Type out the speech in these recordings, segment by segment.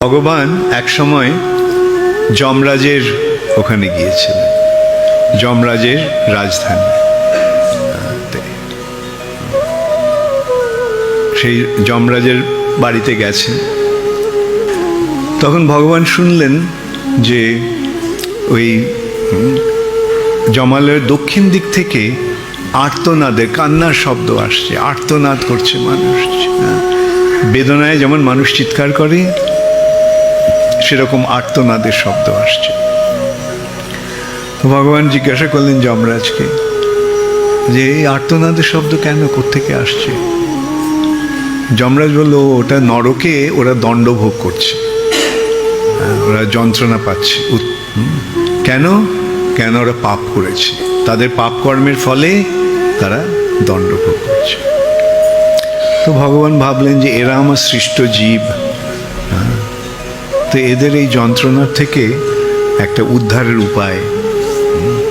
ভগবান এক সময় যমরাজের ওখানে গিয়েছিলেন, যমরাজের রাজধানী। সেই যমরাজের বাড়িতে গেছেন। তখন ভগবান শুনলেন যে ওই যমালয়ের দক্ষিণ দিক থেকে আর্তনাদের, কান্নার শব্দ আসছে, আর্তনাদ করছে মানুষ। বেদনায় যেমন মানুষ চিৎকার করে, সেরকম আর্তনাদের শব্দ আসছে। তো ভগবান জিজ্ঞাসা করলেন যমরাজকে যে এই আর্তনাদের শব্দ কেন, কোত্থেকে আসছে? যমরাজ বলল, ওটা নরকে ওরা দণ্ড ভোগ করছে, ওরা যন্ত্রণা পাচ্ছে। কেন? কেন? ওরা পাপ করেছে, তাদের পাপ কর্মের ফলে তারা দণ্ড ভোগ করছে। তো ভগবান ভাবলেন যে এরা আমার সৃষ্ট জীব, তো এদের এই যন্ত্রণার থেকে একটা উদ্ধারের উপায়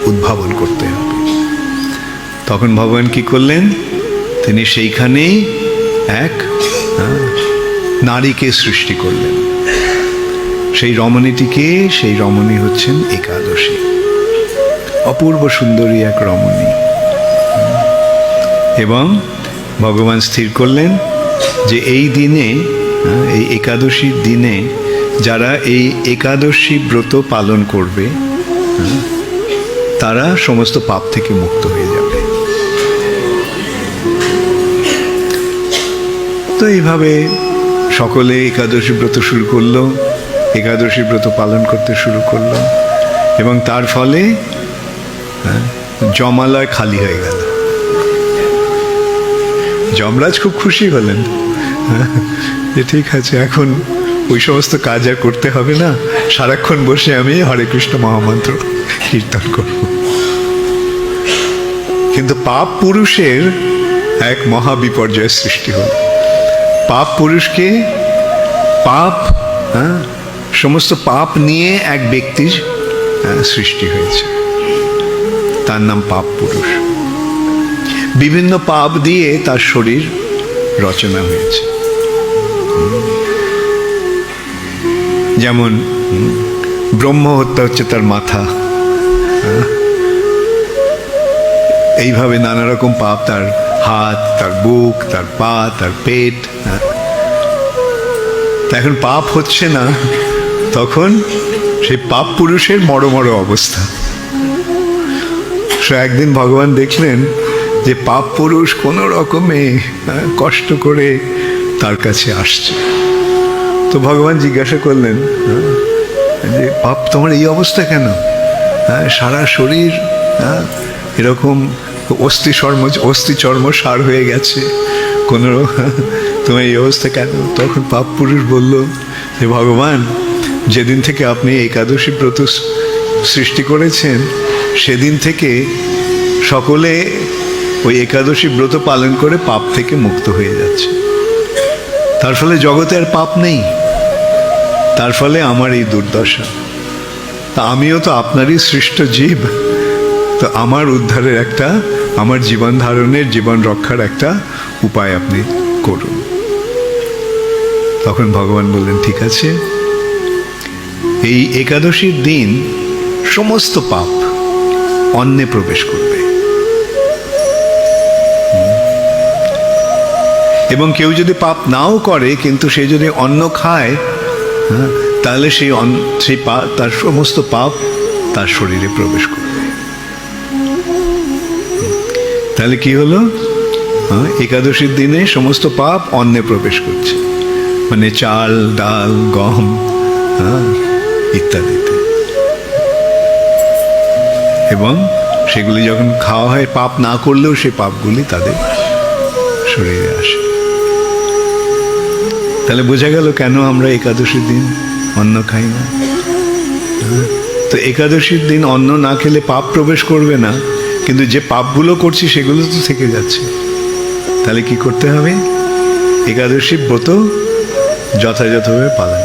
উদ্ভাবন করতে হবে। তখন ভগবান কি করলেন? তিনি সেইখানেই এক নারীকে সৃষ্টি করলেন। সেই রমণীটিকে, সেই রমণী হচ্ছেন একাদশী, অপূর্ব সুন্দরী এক রমণী। এবং ভগবান স্থির করলেন যে এই দিনে, এই একাদশীর দিনে যারা এই একাদশী ব্রত পালন করবে তারা সমস্ত পাপ থেকে মুক্ত হয়ে যাবে। তো এইভাবে সকলে একাদশী ব্রত শুরু করলো, একাদশী ব্রত পালন করতে শুরু করলো, এবং তার ফলে যমালয় খালি হয়ে গেল। যমরাজ খুব খুশি হলেন যে ঠিক আছে, এখন ওই সমস্ত কাজ আর করতে হবে না, সারাক্ষণ বসে আমি হরে কৃষ্ণ মহামন্ত্র কীর্তন করব। কিন্তু পাপ পুরুষের এক মহা বিপর্যয়ের সৃষ্টি হল। পাপ পুরুষকে, পাপ, সমস্ত পাপ নিয়ে এক ব্যক্তির সৃষ্টি হয়েছে, তার নাম পাপ পুরুষ। বিভিন্ন পাপ দিয়ে তার শরীর রচনা হয়েছে। যেমন ব্রহ্ম হত্যা হচ্ছে তার মাথা, এইভাবে নানা রকম পাপ, তার হাত, তার বুক, তার পা, তার পেট। এখন পাপ হচ্ছে না, তখন সেই পাপ পুরুষের মরো অবস্থা। সে একদিন ভগবান দেখলেন যে পাপ পুরুষ কোনো রকমে কষ্ট করে তার কাছে আসছে। তো ভগবান জিজ্ঞাসা করলেন যে পাপ, তোমার এই অবস্থা কেন? সারা শরীর এরকম অস্থি চর্ম সার হয়ে গেছে, কোনো তোমার এই অবস্থা কেন? তখন পাপ পুরুষ বলল যে ভগবান, যেদিন থেকে আপনি একাদশী ব্রত সৃষ্টি করেছেন সেদিন থেকে সকলে ওই একাদশী ব্রত পালন করে পাপ থেকে মুক্ত হয়ে যাচ্ছে। তার ফলে জগতে আর পাপ নেই, তার ফলে আমার এই দুর্দশা। তা আমিও তো আপনারই সৃষ্ট জীব, তো আমার উদ্ধারের একটা, আমার জীবন ধারণের, জীবন রক্ষার একটা উপায় আপনি করুন। তখন ভগবান বললেন, ঠিক আছে, এই একাদশীর দিন সমস্ত পাপ অন্নে প্রবেশ করবে, এবং কেউ যদি পাপ নাও করে কিন্তু সে যদি অন্ন খায়, তাহলে সেই তার সমস্ত পাপ তার শরীরে প্রবেশ করবে। তাহলে কি হলো? একাদশীর দিনে সমস্ত পাপ অন্নে প্রবেশ করছে, মানে চাল, ডাল, গম ইত্যাদিতে। এবং সেগুলি যখন খাওয়া হয়, পাপ না করলেও সেই পাপগুলি তাদের শরীরে আসে। তাহলে বোঝা গেল কেন আমরা একাদশীর দিন অন্ন খাই না। তো একাদশীর দিন অন্ন না খেলে পাপ প্রবেশ করবে না, কিন্তু যে পাপগুলো করছি সেগুলো তো থেকে যাচ্ছে। তাহলে কি করতে হবে? একাদশী ব্রত যথাযথভাবে পালন